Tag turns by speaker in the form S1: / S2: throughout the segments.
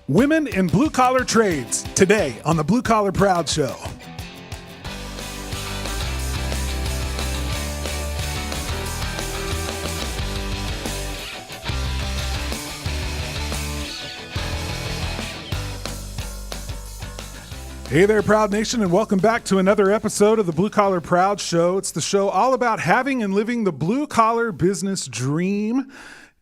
S1: Women in Blue Collar Trades, today on the Blue Collar Proud Show. Hey there, Proud Nation, and welcome back to another episode of the Blue Collar Proud Show. It's the show all about having and living the blue collar business dream.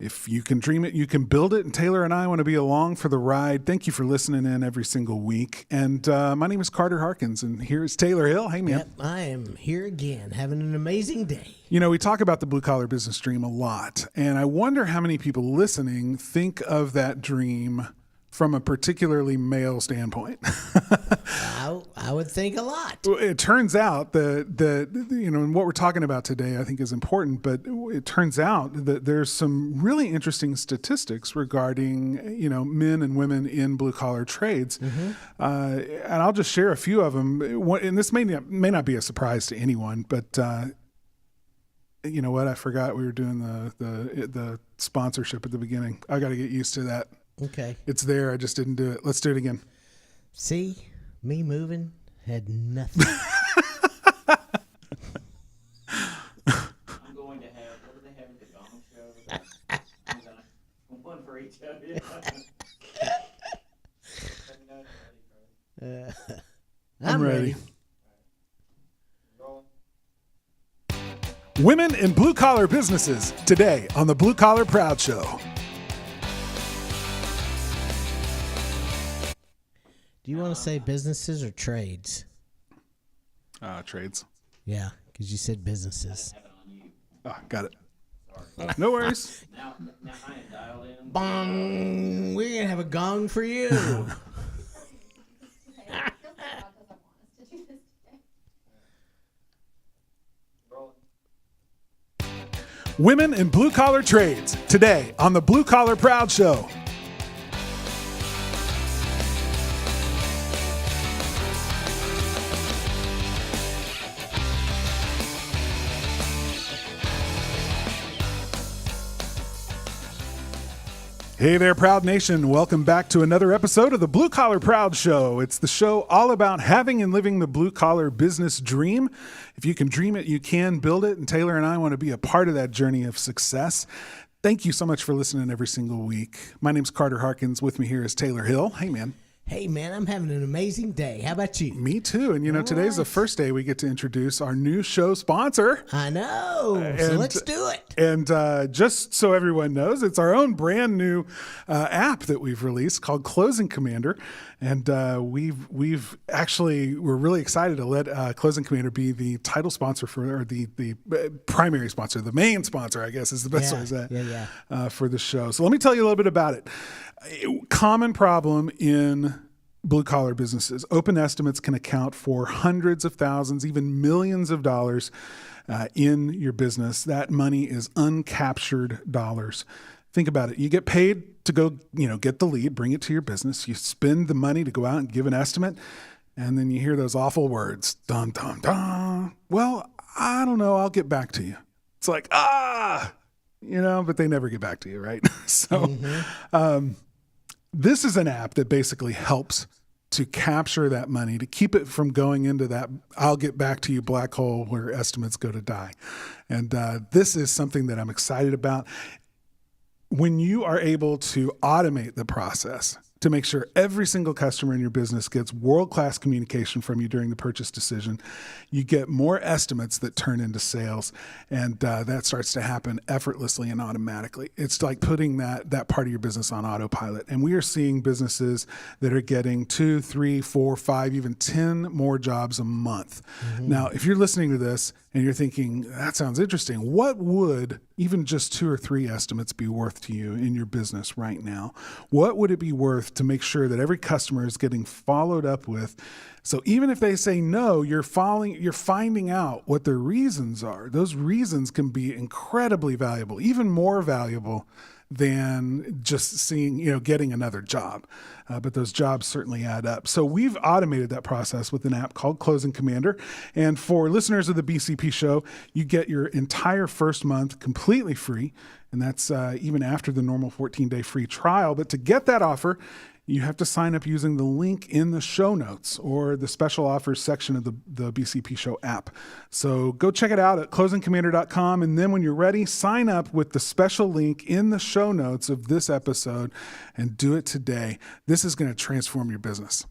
S1: If you can dream it, you can build it. And Taylor and I want to be along for the ride. Thank you for listening in every single week. And my name is Carter Harkins, and here is Taylor Hill. Hey, man.
S2: Yep, I am here again, having an amazing day.
S1: You know, we talk about the blue collar business dream a lot, and I wonder how many people listening think of that dream from a particularly male standpoint.
S2: I would think a lot.
S1: It turns out that and what we're talking about today, I think is important, but it turns out that there's some really interesting statistics regarding, men and women in blue collar trades. Mm-hmm. And I'll just share a few of them. And this may not be a surprise to anyone, but you know what? I forgot we were doing the sponsorship at the beginning. I got to get used to that.
S2: Okay.
S1: It's there. I just didn't do it. Let's do it again.
S2: See, me moving had nothing.
S3: I'm going to have, what do they have at the Gong Show? One for each of you.
S2: I'm ready.
S1: Women in blue collar businesses, today on the Blue Collar Proud Show.
S2: Do you want to say businesses or trades?
S1: Trades.
S2: Yeah, because you said businesses.
S1: Oh, got it. No worries.
S3: Now I am dialed in.
S2: Bong! We're going to have a gong for you.
S1: Women in blue collar trades, today on the Blue Collar Proud Show. Hey there, Proud Nation. Welcome back to another episode of the Blue Collar Proud Show. It's the show all about having and living the blue collar business dream. If you can dream it, you can build it. And Taylor and I want to be a part of that journey of success. Thank you so much for listening every single week. My name's Carter Harkins. With me here is Taylor Hill. Hey, man.
S2: Hey, man, I'm having an amazing day. How about you?
S1: Me too. And, today's the first day we get to introduce our new show sponsor.
S2: I know. So let's do it.
S1: And just so everyone knows, it's our own brand new app that we've released called Closing Commander. And we're really excited to let Closing Commander be the title sponsor or the primary sponsor, the main sponsor, I guess is the best way to say it, for the show. So let me tell you a little bit about it. Common problem in blue collar businesses. Open estimates can account for hundreds of thousands, even millions of dollars in your business. That money is uncaptured dollars. Think about it. You get paid to go, get the lead, bring it to your business. You spend the money to go out and give an estimate. And then you hear those awful words, dun, dun, dun. Well, I don't know. I'll get back to you. It's like, but they never get back to you, right? So, this is an app that basically helps to capture that money, to keep it from going into that I'll get back to you black hole where estimates go to die. And this is something that I'm excited about. When you are able to automate the process to make sure every single customer in your business gets world-class communication from you during the purchase decision, you get more estimates that turn into sales, and that starts to happen effortlessly and automatically. It's like putting that part of your business on autopilot. And we are seeing businesses that are getting 2, 3, 4, 5, even 10 more jobs a month. Mm-hmm. Now, if you're listening to this and you're thinking, that sounds interesting, what would even just 2 or 3 estimates be worth to you in your business right now? What would it be worth to make sure that every customer is getting followed up with? So even if they say no, you're finding out what their reasons are. Those reasons can be incredibly valuable, even more valuable than just seeing, getting another job. But those jobs certainly add up. So we've automated that process with an app called Closing Commander. And for listeners of the BCP show, you get your entire first month completely free. And that's even after the normal 14-day free trial. But to get that offer, you have to sign up using the link in the show notes or the special offers section of the BCP Show app. So go check it out at closingcommander.com. And then when you're ready, sign up with the special link in the show notes of this episode and do it today. This is going to transform your business.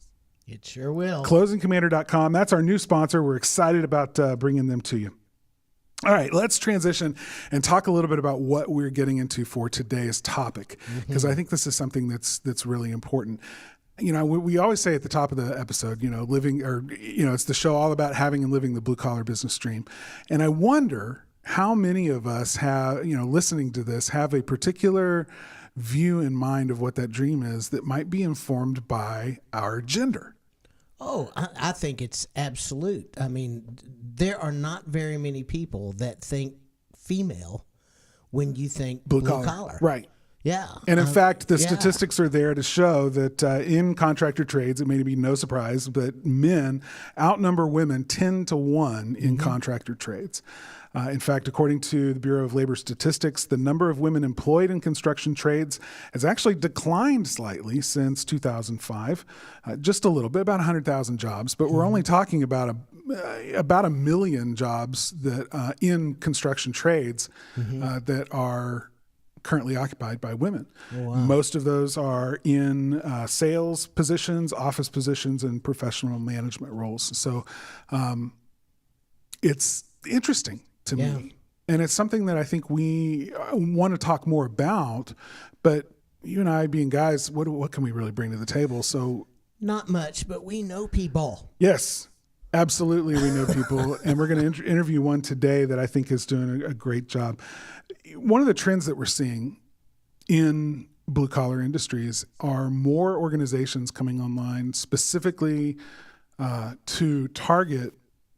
S2: It sure will.
S1: Closingcommander.com. That's our new sponsor. We're excited about bringing them to you. All right, let's transition and talk a little bit about what we're getting into for today's topic, because I think this is something that's really important. You know, we always say at the top of the episode, it's the show all about having and living the blue collar business dream. And I wonder how many of us have, listening to this, have a particular view in mind of what that dream is that might be informed by our gender.
S2: Oh, I think it's absolute. I mean, there are not very many people that think female when you think blue collar.
S1: Right.
S2: Yeah.
S1: And in fact, the
S2: yeah.
S1: statistics are there to show that in contractor trades, it may be no surprise, but men outnumber women 10 to 1 in contractor trades. In fact, according to the Bureau of Labor Statistics, the number of women employed in construction trades has actually declined slightly since 2005, just a little bit, about 100,000 jobs. But we're only talking about a million jobs that in construction trades that are currently occupied by women. Oh, wow. Most of those are in sales positions, office positions, and professional management roles. So it's interesting to me. And it's something that I think we want to talk more about, but you and I being guys, what can we really bring to the table? So
S2: not much, but we know people.
S1: Yes, absolutely. We know people. And we're going to interview one today that I think is doing a great job. One of the trends that we're seeing in blue collar industries are more organizations coming online specifically to target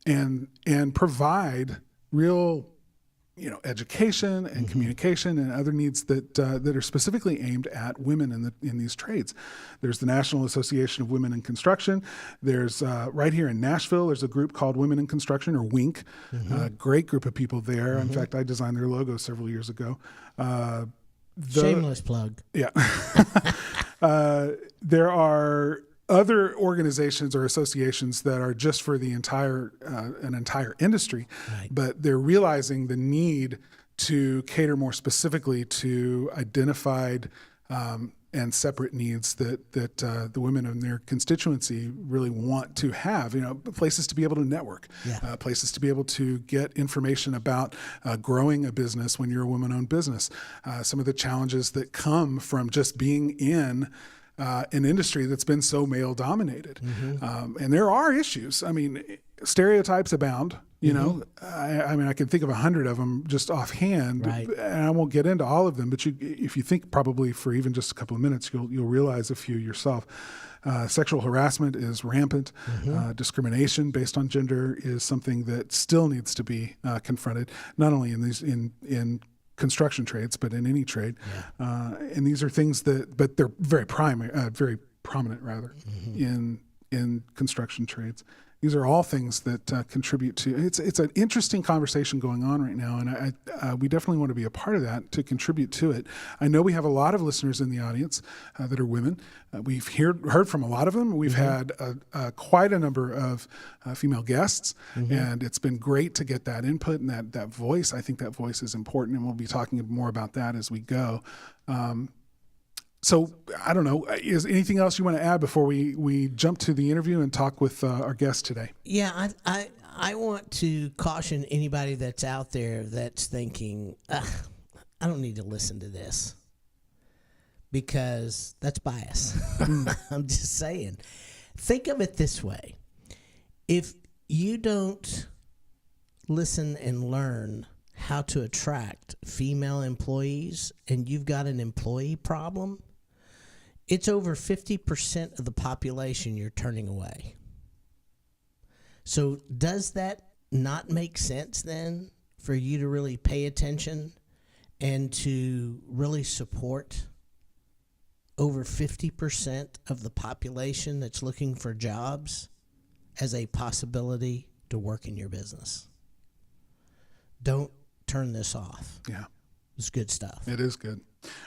S1: and provide real, education and communication and other needs that are specifically aimed at women in these trades. There's the National Association of Women in Construction. There's right here in Nashville, there's a group called Women in Construction, or WINC. Great group of people there. In fact, I designed their logo several years ago.
S2: Shameless plug.
S1: Yeah. There are other organizations or associations that are just for the entire industry, right. But they're realizing the need to cater more specifically to identified and separate needs that the women in their constituency really want to have. Places to be able to network, places to be able to get information about growing a business when you're a woman-owned business. Some of the challenges that come from just being in an industry that's been so male dominated. And there are issues. I mean, stereotypes abound, I can think of 100 of them just offhand, right. And I won't get into all of them, but if you think probably for even just a couple of minutes, you'll realize a few yourself. Sexual harassment is rampant. Discrimination based on gender is something that still needs to be confronted, not only in construction trades, but in any trade. And these are things but they're very prominent rather in construction trades. These are all things that contribute to, it's an interesting conversation going on right now. And we definitely want to be a part of that to contribute to it. I know we have a lot of listeners in the audience that are women. We've heard from a lot of them. We've had quite a number of female guests, and it's been great to get that input and that voice. I think that voice is important, and we'll be talking more about that as we go. So I don't know, is anything else you want to add before we jump to the interview and talk with our guest today?
S2: Yeah, I want to caution anybody that's out there that's thinking, I don't need to listen to this, because that's bias. I'm just saying. Think of it this way. If you don't listen and learn how to attract female employees and you've got an employee problem, it's over 50% of the population you're turning away. So does that not make sense then for you to really pay attention and to really support over 50% of the population that's looking for jobs as a possibility to work in your business? Don't turn this off.
S1: Yeah.
S2: It's good stuff.
S1: It is good.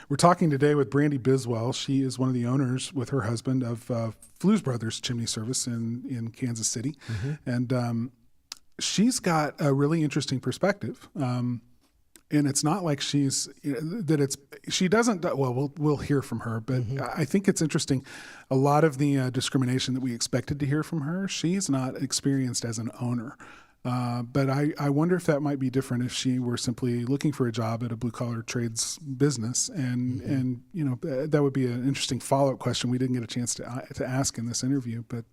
S1: We're talking today with Brandy Biswell. She is one of the owners with her husband of Flues Brothers Chimney Service in Kansas City. And she's got a really interesting perspective. And it's not like she doesn't, well, we'll hear from her, but I think it's interesting. A lot of the discrimination that we expected to hear from her, she's not experienced as an owner. But I wonder if that might be different if she were simply looking for a job at a blue collar trades business. And that would be an interesting follow-up question we didn't get a chance to ask in this interview. But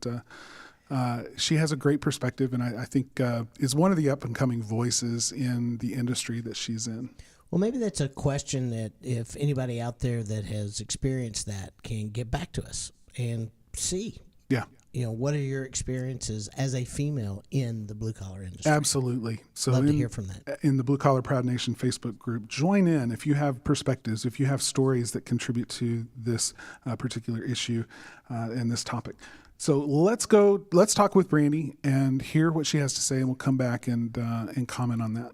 S1: she has a great perspective, and I think is one of the up-and-coming voices in the industry that she's in.
S2: Well, maybe that's a question that if anybody out there that has experienced that can get back to us and see.
S1: Yeah.
S2: What are your experiences as a female in the blue collar industry?
S1: Absolutely. So
S2: love to hear from that.
S1: In the Blue Collar Proud Nation Facebook group, join in if you have perspectives, if you have stories that contribute to this particular issue and this topic. So let's talk with Brandy and hear what she has to say, and we'll come back and comment on that.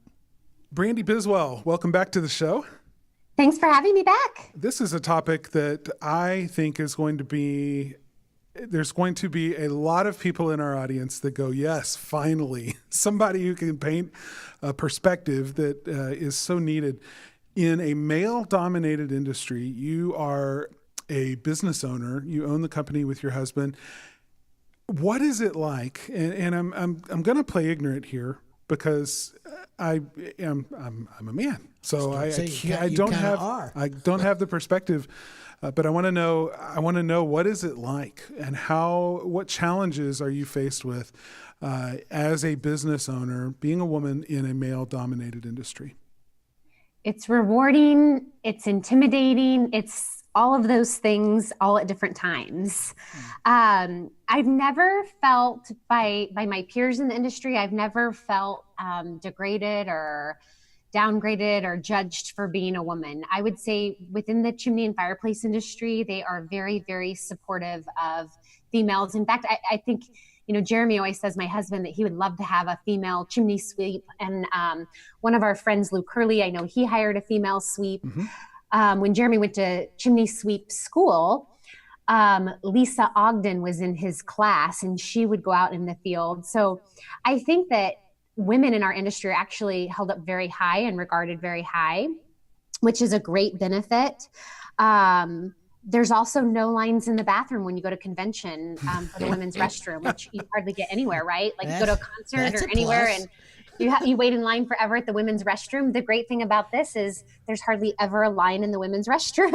S1: Brandy Biswell, welcome back to the show.
S4: Thanks for having me back.
S1: This is a topic that I think there's going to be a lot of people in our audience that go, yes, finally, somebody who can paint a perspective that is so needed. In a male-dominated industry, you are a business owner. You own the company with your husband. What is it like? And I'm going to play ignorant here because I'm a man, so I don't have the perspective. But I want to know what is it like, and what challenges are you faced with as a business owner, being a woman in a male-dominated industry?
S4: It's rewarding, it's intimidating, it's all of those things all at different times. I've never felt by my peers in the industry, I've never felt degraded or downgraded or judged for being a woman. I would say within the chimney and fireplace industry, they are very, very supportive of females. In fact, I think, Jeremy always says, my husband, that he would love to have a female chimney sweep. And one of our friends, Lou Curley, I know he hired a female sweep. When Jeremy went to chimney sweep school, Lisa Ogden was in his class, and she would go out in the field. So I think that women in our industry are actually held up very high and regarded very high, which is a great benefit. There's also no lines in the bathroom when you go to convention for the women's restroom, which you hardly get anywhere, right? Like you go to a concert or anywhere and you wait in line forever at the women's restroom. The great thing about this is there's hardly ever a line in the women's restroom.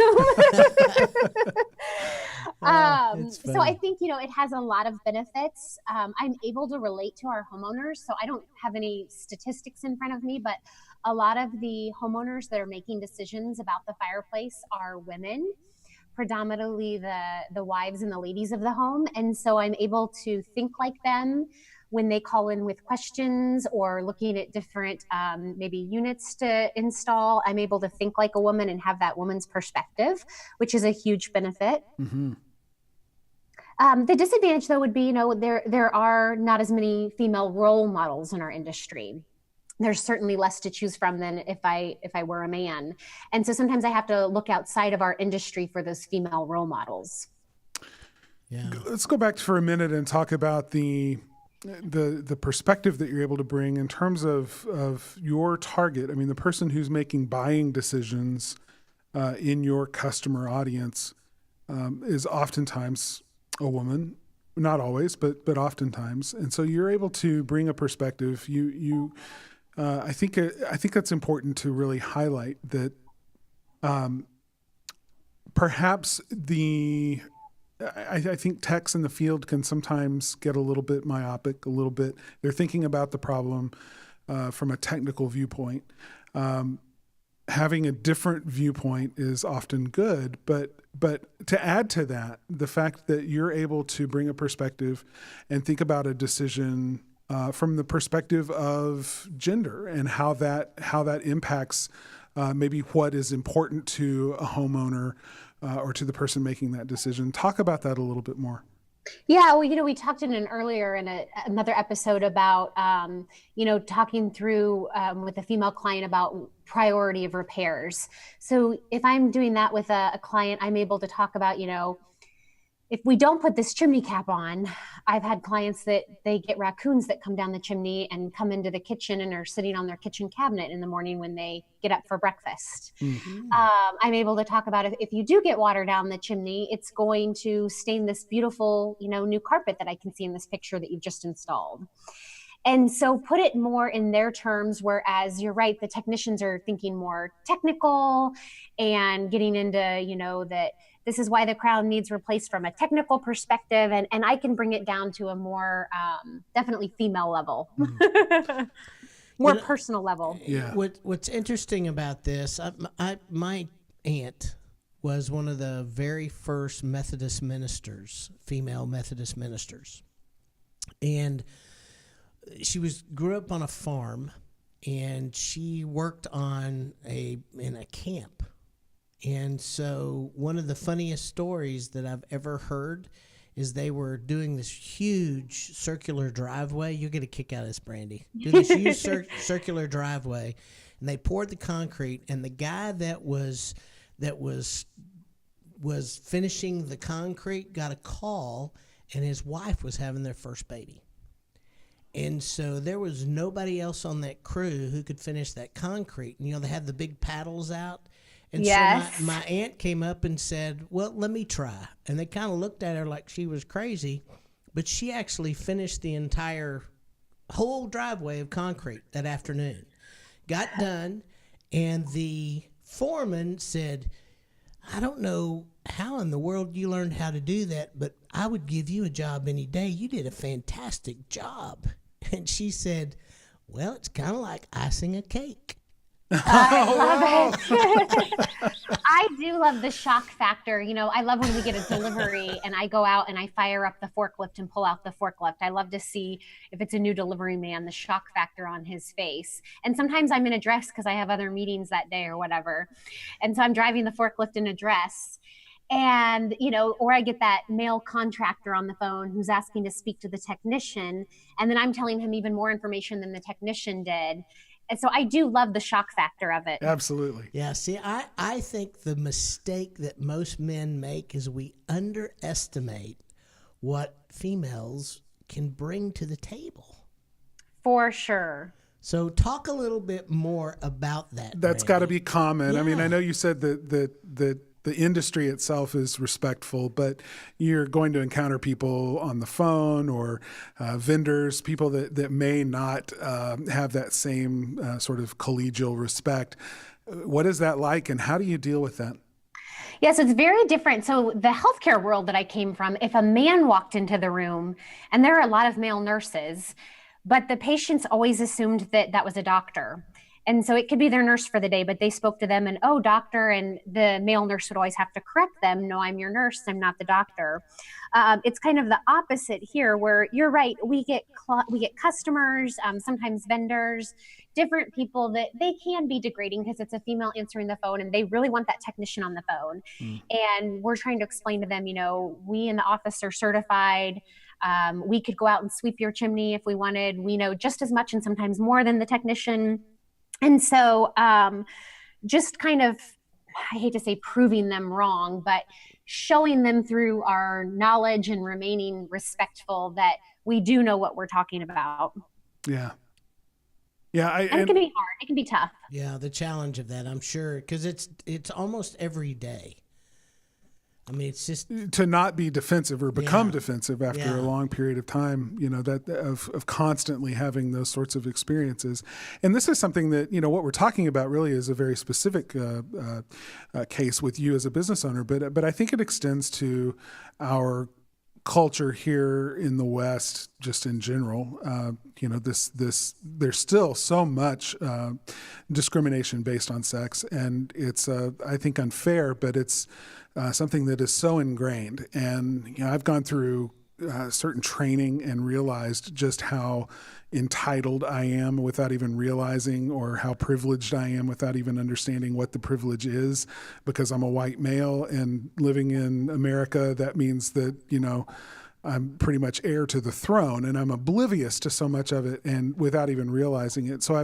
S4: So I think, it has a lot of benefits. I'm able to relate to our homeowners. So I don't have any statistics in front of me, but a lot of the homeowners that are making decisions about the fireplace are women, predominantly the wives and the ladies of the home. And so I'm able to think like them when they call in with questions or looking at different maybe units to install. I'm able to think like a woman and have that woman's perspective, which is a huge benefit. The disadvantage, though, would be, there are not as many female role models in our industry. There's certainly less to choose from than if I were a man. And so sometimes I have to look outside of our industry for those female role models.
S1: Yeah. Let's go back for a minute and talk about the perspective that you're able to bring in terms of your target. I mean, the person who's making buying decisions in your customer audience is oftentimes a woman, not always, but oftentimes. And so you're able to bring a perspective. I think that's important to really highlight that. Perhaps I think techs in the field can sometimes get a little bit myopic, they're thinking about the problem from a technical viewpoint. Having a different viewpoint is often good, but to add to that, the fact that you're able to bring a perspective and think about a decision from the perspective of gender and how that impacts maybe what is important to a homeowner or to the person making that decision. Talk about that a little bit more.
S4: Yeah, well, we talked in an earlier in another episode about, talking through with a female client about priority of repairs. So if I'm doing that with a client, I'm able to talk about, if we don't put this chimney cap on, I've had clients that they get raccoons that come down the chimney and come into the kitchen and are sitting on their kitchen cabinet in the morning when they get up for breakfast. I'm able to talk about if you do get water down the chimney, it's going to stain this beautiful, new carpet that I can see in this picture that you've just installed. And so put it more in their terms, whereas you're right, the technicians are thinking more technical and getting into, that this is why the crown needs replaced from a technical perspective. And I can bring it down to a more definitely female level, more personal level.
S1: Yeah.
S2: What's interesting about this, my aunt was one of the very first Methodist ministers, female Methodist ministers. And she grew up on a farm, and she worked in a camp. And so one of the funniest stories that I've ever heard is they were doing this huge circular driveway. You'll get a kick out of this, Brandy. Doing this huge circular driveway, and they poured the concrete, and the guy that was finishing the concrete got a call, and his wife was having their first baby. And so there was nobody else on that crew who could finish that concrete. And, they had the big paddles out. And
S4: yes.
S2: So my aunt came up and said, well, let me try. And they kind of looked at her like she was crazy. But she actually finished the entire whole driveway of concrete that afternoon. Got done. And the foreman said, I don't know how in the world you learned how to do that, but I would give you a job any day. You did a fantastic job. And she said, well, it's kind of like icing a cake.
S4: I love it. I do love the shock factor. I love when we get a delivery and I go out and I fire up the forklift and pull out the forklift. I love to see, if it's a new delivery man, the shock factor on his face. And sometimes I'm in a dress because I have other meetings that day or whatever. And so I'm driving the forklift in a dress. And, or I get that male contractor on the phone who's asking to speak to the technician. And then I'm telling him even more information than the technician did. And so I do love the shock factor of it.
S1: Absolutely.
S2: Yeah, see, I think the mistake that most men make is we underestimate what females can bring to the table.
S4: For sure.
S2: So talk a little bit more about that.
S1: That's got to
S2: Brandy.
S1: be common.
S2: Yeah.
S1: I mean, I know you said that the industry itself is respectful, but you're going to encounter people on the phone or vendors, people that may not have that same sort of collegial respect. What is that like, and how do you deal with that?
S4: Yes, it's very different. So the healthcare world that I came from, if a man walked into the room, and there are a lot of male nurses, but the patients always assumed that was a doctor. And so it could be their nurse for the day, but they spoke to them and, oh, doctor, and the male nurse would always have to correct them. No, I'm your nurse. I'm not the doctor. It's kind of the opposite here, where you're right. We get customers, sometimes vendors, different people that they can be degrading because it's a female answering the phone and they really want that technician on the phone. And we're trying to explain to them, we in the office are certified. We could go out and sweep your chimney if we wanted. We know just as much and sometimes more than the technician. And so just kind of, I hate to say proving them wrong, but showing them through our knowledge and remaining respectful that we do know what we're talking about.
S1: Yeah. Yeah.
S4: And it can be hard. It can be tough.
S2: Yeah, the challenge of that, I'm sure, because it's almost every day. I mean, it's just
S1: to not be defensive or become
S2: Yeah.
S1: defensive after
S2: Yeah.
S1: a long period of time, that of constantly having those sorts of experiences. And this is something that, what we're talking about really is a very specific case with you as a business owner, but I think it extends to our culture here in the West, just in general. There's still so much discrimination based on sex, and it's I think unfair, but it's something that is so ingrained. And I've gone through certain training and realized just how entitled I am without even realizing, or how privileged I am without even understanding what the privilege is, because I'm a white male and living in America. That means that, I'm pretty much heir to the throne, and I'm oblivious to so much of it, and without even realizing it. So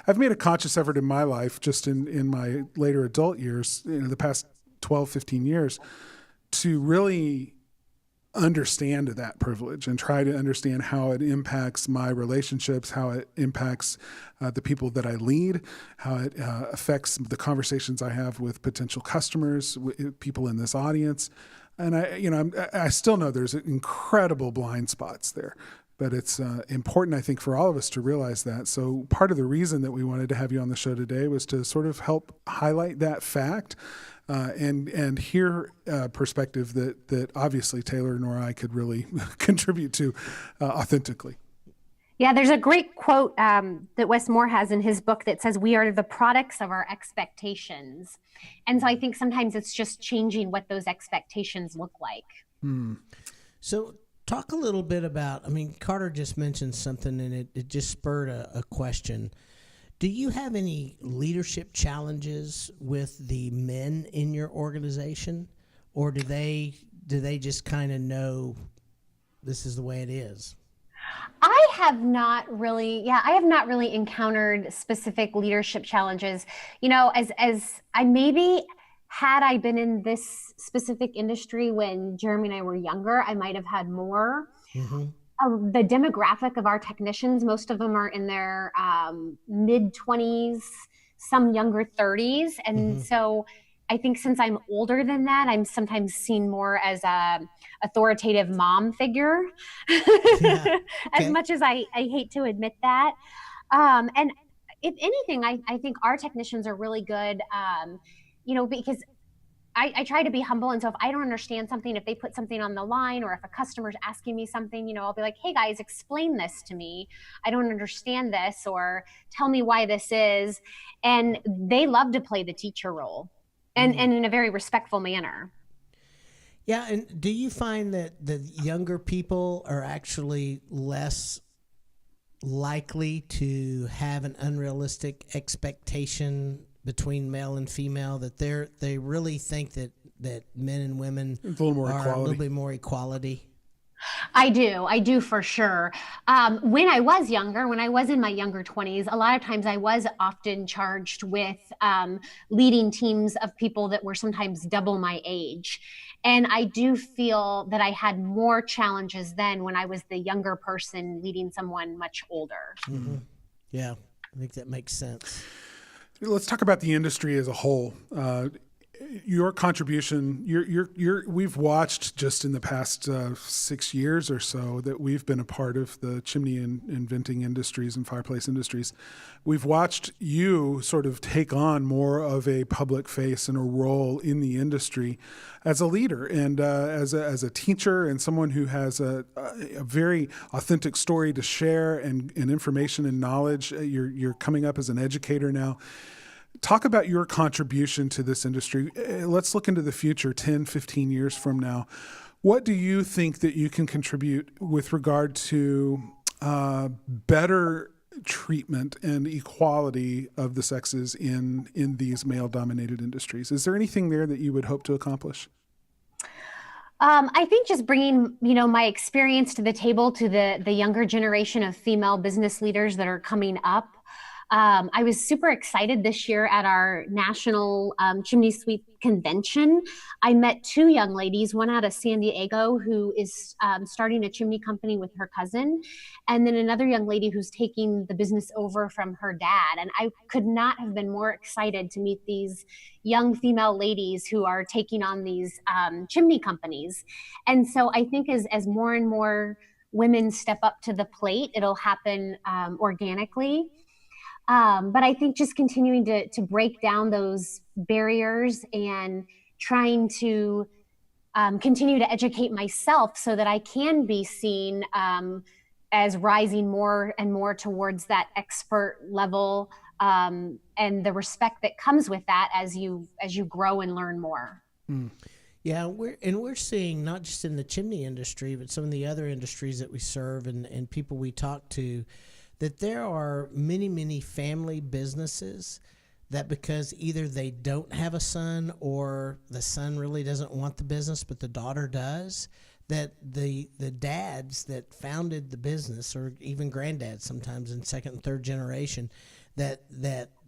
S1: I've made a conscious effort in my life, just in my later adult years, the past 12, 15 years, to really understand that privilege and try to understand how it impacts my relationships, how it impacts the people that I lead, how it affects the conversations I have with potential customers, people in this audience. And I still know there's incredible blind spots there, but it's important, I think, for all of us to realize that. So part of the reason that we wanted to have you on the show today was to sort of help highlight that fact and hear a perspective that obviously Taylor nor I could really contribute to authentically.
S4: Yeah, there's a great quote that Wes Moore has in his book that says, "We are the products of our expectations." And so I think sometimes it's just changing what those expectations look like.
S2: So talk a little bit about, Carter just mentioned something and it just spurred a question. Do you have any leadership challenges with the men in your organization, or do they just kind of know this is the way it is?
S4: I have not really encountered specific leadership challenges. As I maybe had I been in this specific industry when Jeremy and I were younger, I might have had more.
S2: Mm-hmm.
S4: The demographic of our technicians, most of them are in their mid-20s, some younger 30s. And so I think since I'm older than that, I'm sometimes seen more as a authoritative mom figure, as much as I hate to admit that. And if anything, I think our technicians are really good, because I try to be humble. And so if I don't understand something, if they put something on the line, or if a customer's asking me something, I'll be like, "Hey guys, explain this to me. I don't understand this," or "Tell me why this is." And they love to play the teacher role and in a very respectful manner.
S2: Yeah. And do you find that the younger people are actually less likely to have an unrealistic expectation between male and female, that they really think that men and women
S1: a little more
S2: are
S1: equality.
S2: a little bit more equality?
S4: I do for sure. When I was younger, when I was in my younger 20s, a lot of times I was often charged with leading teams of people that were sometimes double my age. And I do feel that I had more challenges then when I was the younger person leading someone much older.
S2: Mm-hmm. Yeah, I think that makes sense.
S1: Let's talk about the industry as a whole. Your contribution, we've watched just in the past 6 years or so that we've been a part of the chimney and venting industries and fireplace industries. We've watched you sort of take on more of a public face and a role in the industry as a leader and as a teacher and someone who has a very authentic story to share and information and knowledge. You're coming up as an educator now. Talk about your contribution to this industry. Let's look into the future, 10, 15 years from now. What do you think that you can contribute with regard to better treatment and equality of the sexes in these male-dominated industries? Is there anything there that you would hope to accomplish?
S4: I think just bringing, my experience to the table to the younger generation of female business leaders that are coming up. I was super excited this year at our national chimney sweep convention. I met two young ladies, one out of San Diego who is starting a chimney company with her cousin, and then another young lady who's taking the business over from her dad. And I could not have been more excited to meet these young female ladies who are taking on these chimney companies. And so I think as more and more women step up to the plate, it'll happen organically. But I think just continuing to break down those barriers and trying to continue to educate myself so that I can be seen as rising more and more towards that expert level and the respect that comes with that as you grow and learn more.
S1: Mm.
S2: Yeah, we're seeing not just in the chimney industry, but some of the other industries that we serve and people we talk to, that there are many, many family businesses that because either they don't have a son or the son really doesn't want the business, but the daughter does, that the dads that founded the business, or even granddads sometimes in second and third generation, that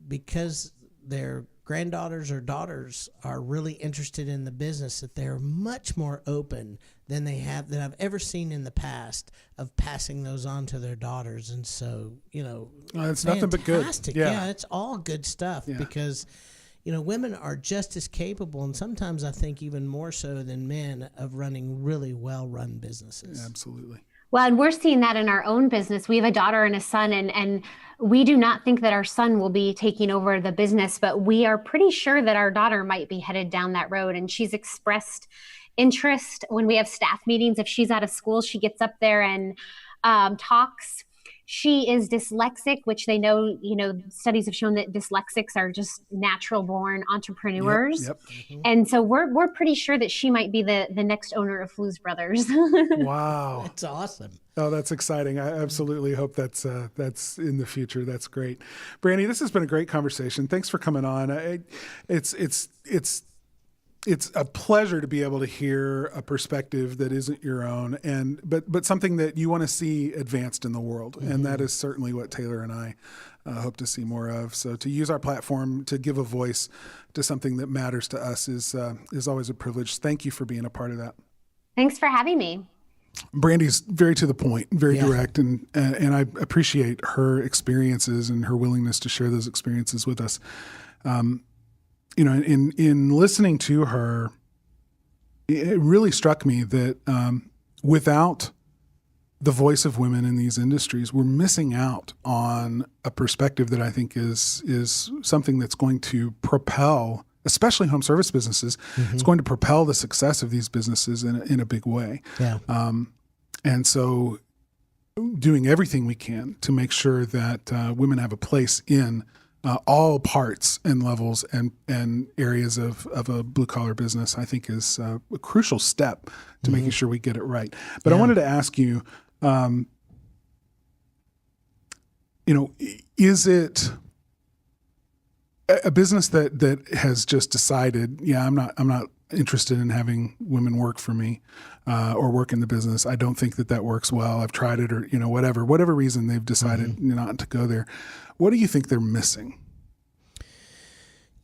S2: because their granddaughters or daughters are really interested in the business, that they're much more open than I've ever seen in the past of passing those on to their daughters. And so,
S1: it's nothing but good.
S2: Fantastic.
S1: Yeah.
S2: Yeah, it's all good stuff because women are just as capable, and sometimes I think even more so than men, of running really well-run businesses.
S1: Absolutely.
S4: Well, and we're seeing that in our own business. We have a daughter and a son, and we do not think that our son will be taking over the business, but we are pretty sure that our daughter might be headed down that road. And she's expressed interest when we have staff meetings. If she's out of school, she gets up there and talks. She is dyslexic, which they know, studies have shown that dyslexics are just natural born entrepreneurs.
S1: Yep.
S4: And so we're pretty sure that she might be the next owner of Flu's Brothers.
S1: Wow.
S2: That's awesome.
S1: Oh, that's exciting. I absolutely hope that's in the future. That's great. Brandy, this has been a great conversation. Thanks for coming on. It's a pleasure to be able to hear a perspective that isn't your own, but something that you want to see advanced in the world. Mm-hmm. And that is certainly what Taylor and I hope to see more of. So to use our platform to give a voice to something that matters to us is always a privilege. Thank you for being a part of that.
S4: Thanks for having me.
S1: Brandy's very to the point, very direct, and I appreciate her experiences and her willingness to share those experiences with us. In listening to her, it really struck me that without the voice of women in these industries, we're missing out on a perspective that I think is something that's going to propel, especially home service businesses. Mm-hmm. It's going to propel the success of these businesses in a big way. Yeah. And so doing everything we can to make sure that women have a place in all parts and levels and areas of a blue collar business, I think is a crucial step to making sure we get it right. But I wanted to ask you, is it a business that has just decided, I'm not interested in having women work for me or work in the business. I don't think that works well. I've tried it, or whatever reason they've decided not to go there. What do you think they're missing?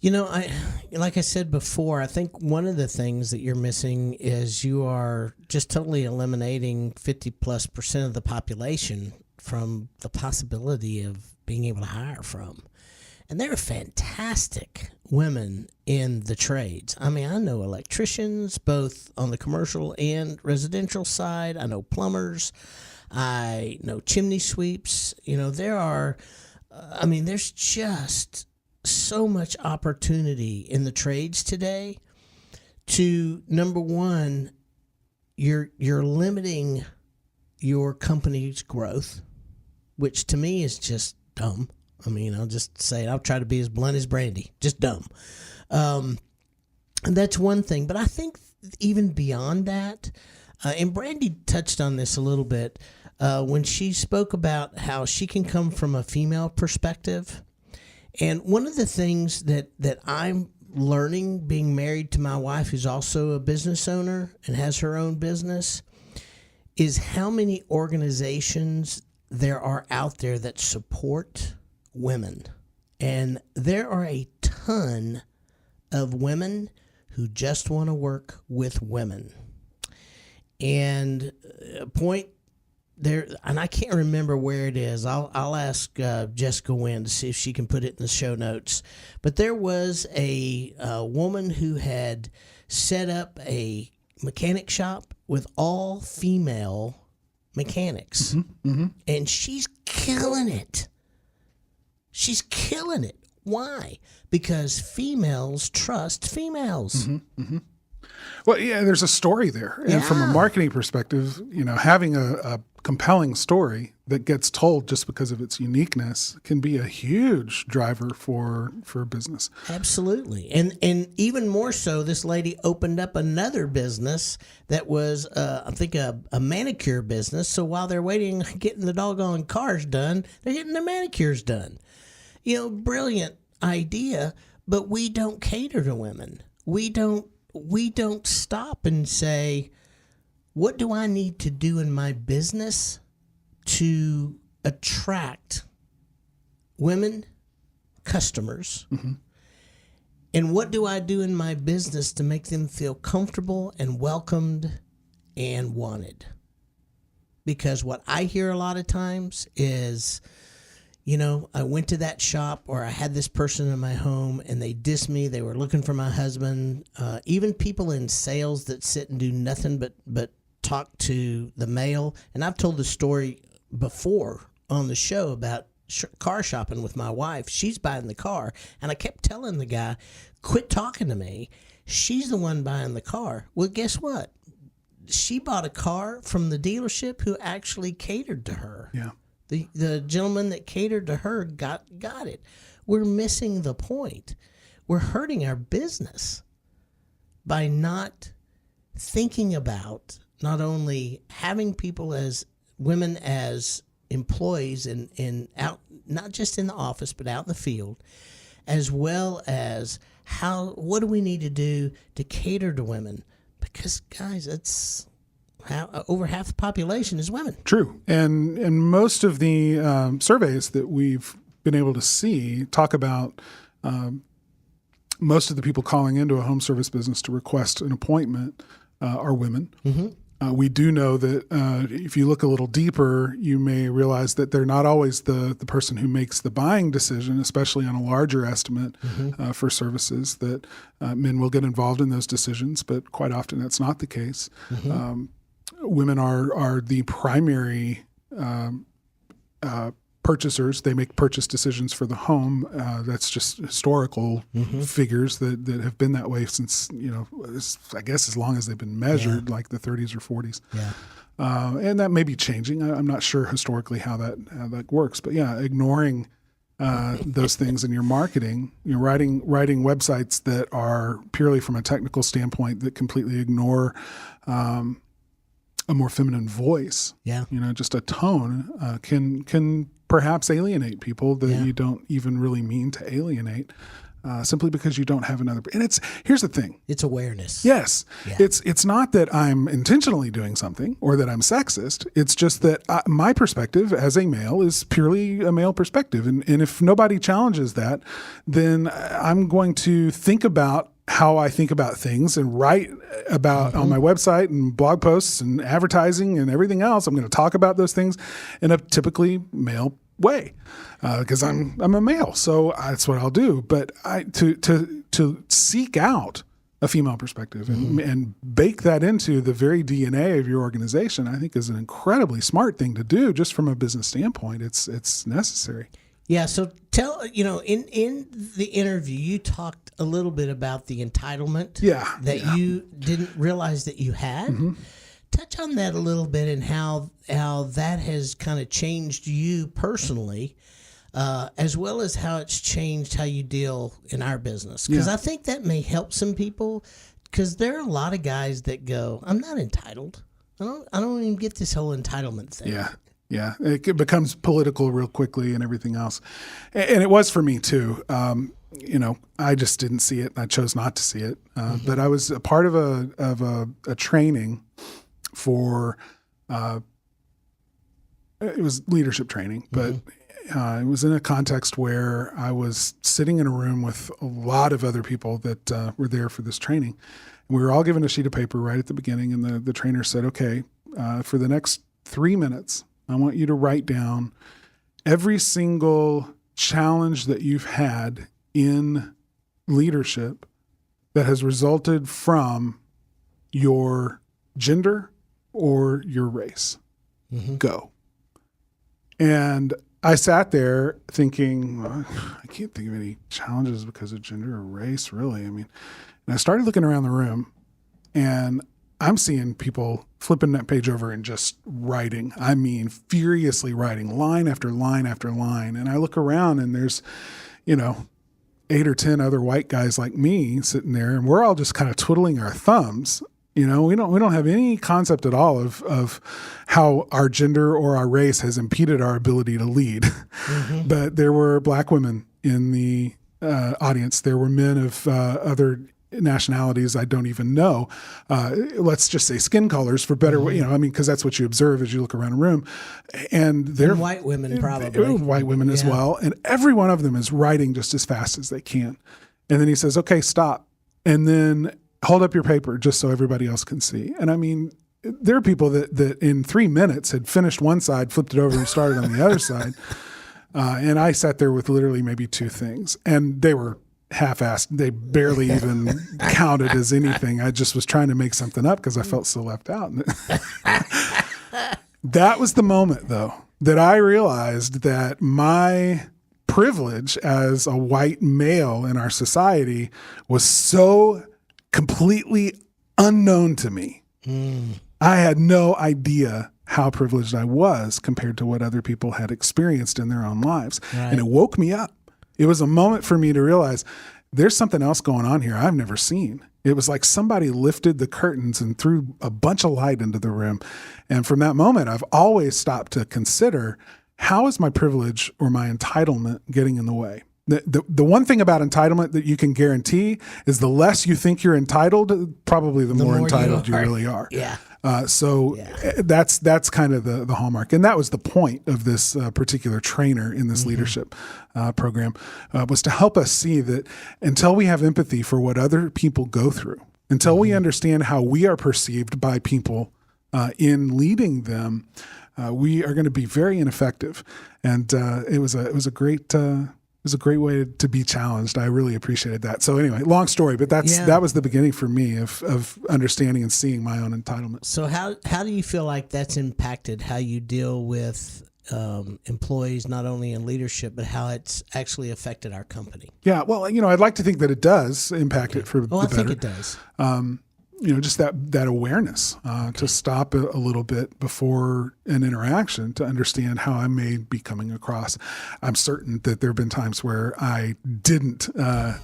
S2: Like I said before, I think one of the things that you're missing is you are just totally eliminating 50+% of the population from the possibility of being able to hire from. And there are fantastic women in the trades. I mean, I know electricians, both on the commercial and residential side. I know plumbers. I know chimney sweeps. There's just so much opportunity in the trades today. To number one, you're limiting your company's growth, which to me is just dumb. I mean, I'll just say it. I'll try to be as blunt as Brandy. Just dumb. And that's one thing. But I think even beyond that, and Brandy touched on this a little bit when she spoke about how she can come from a female perspective. And one of the things that I'm learning, being married to my wife, who's also a business owner and has her own business, is how many organizations there are out there that support women. And there are a ton of women who just want to work with women. And a point there, and I can't remember where it is. I'll ask Jessica Wynn to see if she can put it in the show notes. But there was a woman who had set up a mechanic shop with all female mechanics. Mm-hmm, mm-hmm. And she's killing it. She's killing it. Why? Because females trust females.
S1: Mm-hmm, mm-hmm. Well, yeah, there's a story there. And from a marketing perspective, having a compelling story that gets told just because of its uniqueness can be a huge driver for business.
S2: Absolutely. And even more so, this lady opened up another business that was, I think, a manicure business. So while they're waiting, getting the doggone cars done, they're getting their manicures done. Brilliant idea, but we don't cater to women. We don't stop and say, what do I need to do in my business to attract women customers? And what do I do in my business to make them feel comfortable and welcomed and wanted? Because what I hear a lot of times is, you know, I went to that shop, or I had this person in my home and they dissed me. They were looking for my husband. Even people in sales that sit and do nothing but talk to the male. And I've told the story before on the show about car shopping with my wife. She's buying the car, and I kept telling the guy, quit talking to me. She's the one buying the car. Well, guess what? She bought a car from the dealership who actually catered to her.
S1: Yeah.
S2: The gentleman that catered to her got it. We're missing the point. We're hurting our business by not thinking about not only having people as women as employees and out, not just in the office, but out in the field, as well as what do we need to do to cater to women? Because guys, it's over half the population is women.
S1: True. And most of the surveys that we've been able to see talk about most of the people calling into a home service business to request an appointment are women. We do know that if you look a little deeper, you may realize that they're not always the person who makes the buying decision, especially on a larger estimate for services, that men will get involved in those decisions, but quite often that's not the case. Women are the primary purchasers. They make purchase decisions for the home. That's just historical figures that have been that way since, I guess as long as they've been measured, like the 30s or 40s.
S2: Yeah.
S1: And that may be changing. I'm not sure historically how that works, but yeah, ignoring those things in your marketing, writing websites that are purely from a technical standpoint that completely ignore a more feminine voice.
S2: Yeah.
S1: Just a tone can perhaps alienate people that you don't even really mean to alienate, simply because you don't have another. And here's the thing.
S2: It's awareness.
S1: Yes.
S2: Yeah.
S1: It's not that I'm intentionally doing something or that I'm sexist. It's just that my perspective as a male is purely a male perspective. And if nobody challenges that, then I'm going to think about how I think about things and write about on my website and blog posts and advertising and everything else. I'm going to talk about those things in a typically male way because I'm a male, so that's what I'll do. But to seek out a female perspective and bake that into the very DNA of your organization, I think is an incredibly smart thing to do. Just from a business standpoint, it's necessary.
S2: Yeah. So in the interview, you talked a little bit about the entitlement that you didn't realize that you had. Touch on that a little bit and how that has kind of changed you personally, as well as how it's changed how you deal in our business. Because I think that may help some people, because there are a lot of guys that go, I'm not entitled. I don't even get this whole entitlement thing.
S1: Yeah. Yeah, it becomes political real quickly and everything else. And it was for me too. I just didn't see it. I chose not to see it. But I was a part of a training for, it was leadership training, but it was in a context where I was sitting in a room with a lot of other people that were there for this training. We were all given a sheet of paper right at the beginning, and the trainer said, okay, for the next 3 minutes, I want you to write down every single challenge that you've had in leadership that has resulted from your gender or your race. Go. And I sat there thinking, well, I can't think of any challenges because of gender or race, really. And I started looking around the room, and I'm seeing people flipping that page over and just writing. Furiously writing line after line after line. And I look around, and there's, 8 or 10 other white guys like me sitting there, and we're all just kind of twiddling our thumbs. We don't have any concept at all of how our gender or our race has impeded our ability to lead. But there were black women in the audience. There were men of other nationalities I don't even know. Let's just say skin colors for better, because that's what you observe as you look around a room. And they're
S2: And white women probably.
S1: white women as
S2: Yeah.
S1: well. And every one of them is writing just as fast as they can. And then he says, okay, stop. And then hold up your paper just so everybody else can see. And I mean, there are people that in 3 minutes had finished one side, flipped it over and started on the other side. And I sat there with literally maybe 2 things, and they were half-assed. They barely even counted as anything. I just was trying to make something up because I felt so left out. That was the moment, though, that I realized that my privilege as a white male in our society was so completely unknown to me. I had no idea how privileged I was compared to what other people had experienced in their own lives.
S2: Right.
S1: And it woke me up. It was a moment for me to realize there's something else going on here I've never seen. It was like somebody lifted the curtains and threw a bunch of light into the room. And from that moment, I've always stopped to consider, how is my privilege or my entitlement getting in the way? The one thing about entitlement that you can guarantee is the less you think you're entitled, probably the more
S2: more you
S1: entitled you
S2: are.
S1: really are.
S2: Yeah.
S1: That's kind of the hallmark. And that was the point of this particular trainer in this leadership program, was to help us see that until we have empathy for what other people go through, until we understand how we are perceived by people in leading them, we are going to be very ineffective. And it was a great way to be challenged. I really appreciated that. So anyway, long story, but that was the beginning for me of understanding and seeing my own entitlement.
S2: So how do you feel like that's impacted how you deal with employees, not only in leadership, but how it's actually affected our company?
S1: Yeah, well, I'd like to think that it does impact it for the
S2: I
S1: better.
S2: think it does.
S1: Just that awareness to stop a little bit before an interaction to understand how I may be coming across. I'm certain that there have been times where I didn't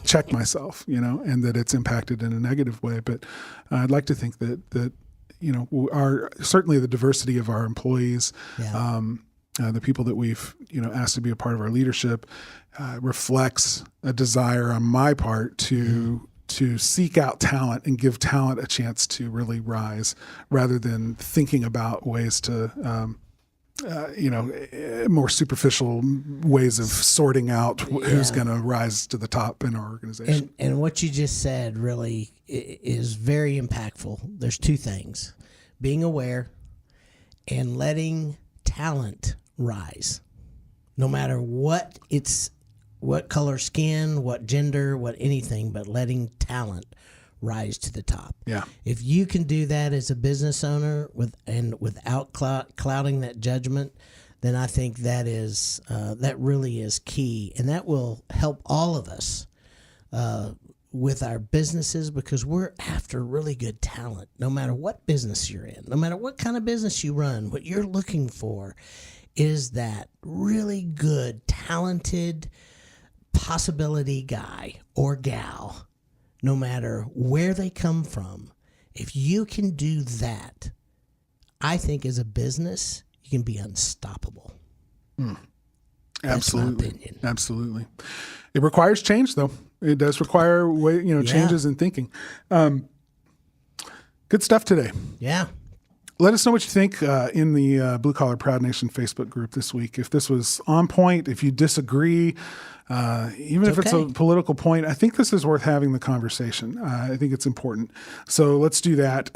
S1: check myself, and that it's impacted in a negative way. But I'd like to think that certainly the diversity of our employees, the people that we've asked to be a part of our leadership, reflects a desire on my part to seek out talent and give talent a chance to really rise, rather than thinking about ways to, more superficial ways of sorting out who's going to rise to the top in our organization.
S2: And what you just said really is very impactful. There's 2 things: being aware and letting talent rise, no matter what color skin, what gender, what anything, but letting talent rise to the top.
S1: Yeah.
S2: If you can do that as a business owner without clouding that judgment, then I think that really is key, and that will help all of us with our businesses, because we're after really good talent. No matter what business you're in, no matter what kind of business you run, what you're looking for is that really good, talented possibility guy or gal, no matter where they come from. If you can do that, I think as a business, you can be unstoppable. That's my
S1: Absolutely.
S2: opinion.
S1: Absolutely. It requires change, though. It does require changes in thinking. Good stuff today.
S2: Yeah.
S1: Let us know what you think in the Blue Collar Proud Nation Facebook group this week. If this was on point, if you disagree, even if it's a political point, I think this is worth having the conversation. I think it's important. So let's do that.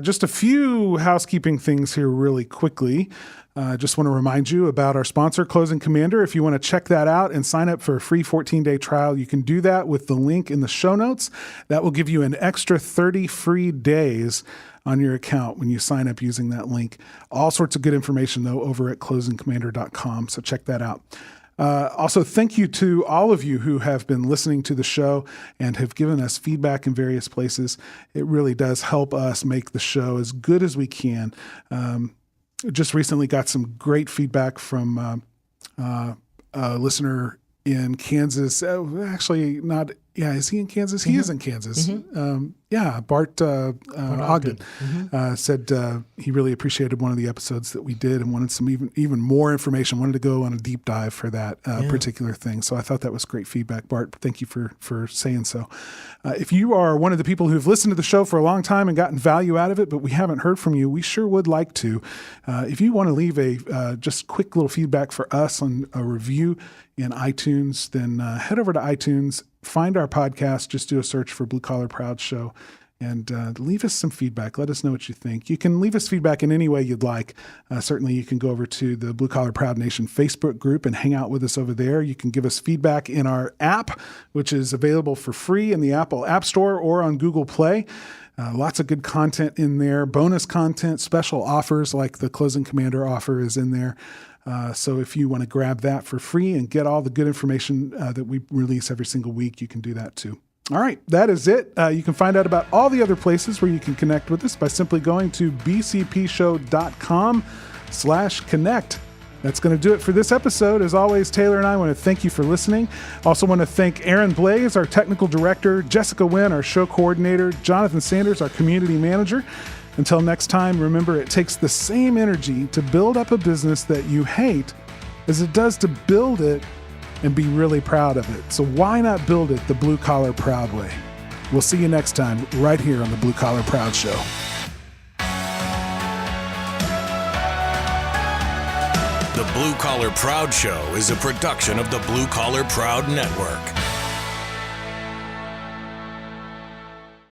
S1: Just a few housekeeping things here really quickly. Just want to remind you about our sponsor, Closing Commander. If you want to check that out and sign up for a free 14-day trial, you can do that with the link in the show notes. That will give you an extra 30 free days on your account when you sign up using that link. All sorts of good information, though, over at closingcommander.com, so check that out. Also, thank you to all of you who have been listening to the show and have given us feedback in various places. It really does help us make the show as good as we can. Just recently got some great feedback from a listener in Kansas, actually not Yeah, is he in Kansas? He is in Kansas. Yeah, Bart Ogden said he really appreciated one of the episodes that we did and wanted some even more information, wanted to go on a deep dive for that particular thing. So I thought that was great feedback, Bart. Thank you for saying so. If you are one of the people who've listened to the show for a long time and gotten value out of it, but we haven't heard from you, we sure would like to. If you want to leave a just quick little feedback for us on a review in iTunes, then head over to iTunes, find our podcast, just do a search for Blue Collar Proud Show, and leave us some feedback. Let us know what you think. You can leave us feedback in any way you'd like. Certainly, you can go over to the Blue Collar Proud Nation Facebook group and hang out with us over there. You can give us feedback in our app, which is available for free in the Apple App Store or on Google Play. Lots of good content in there, bonus content, special offers like the Closing Commander offer is in there. So if you want to grab that for free and get all the good information that we release every single week, you can do that too. All right, that is it. You can find out about all the other places where you can connect with us by simply going to bcpshow.com/connect. That's going to do it for this episode. As always, Taylor and I want to thank you for listening. Also want to thank Aaron Blaze, our technical director, Jessica Wynn, our show coordinator, Jonathan Sanders, our community manager. Until next time, remember, it takes the same energy to build up a business that you hate as it does to build it and be really proud of it. So why not build it the Blue Collar Proud way? We'll see you next time right here on the Blue Collar Proud Show.
S5: The Blue Collar Proud Show is a production of the Blue Collar Proud Network.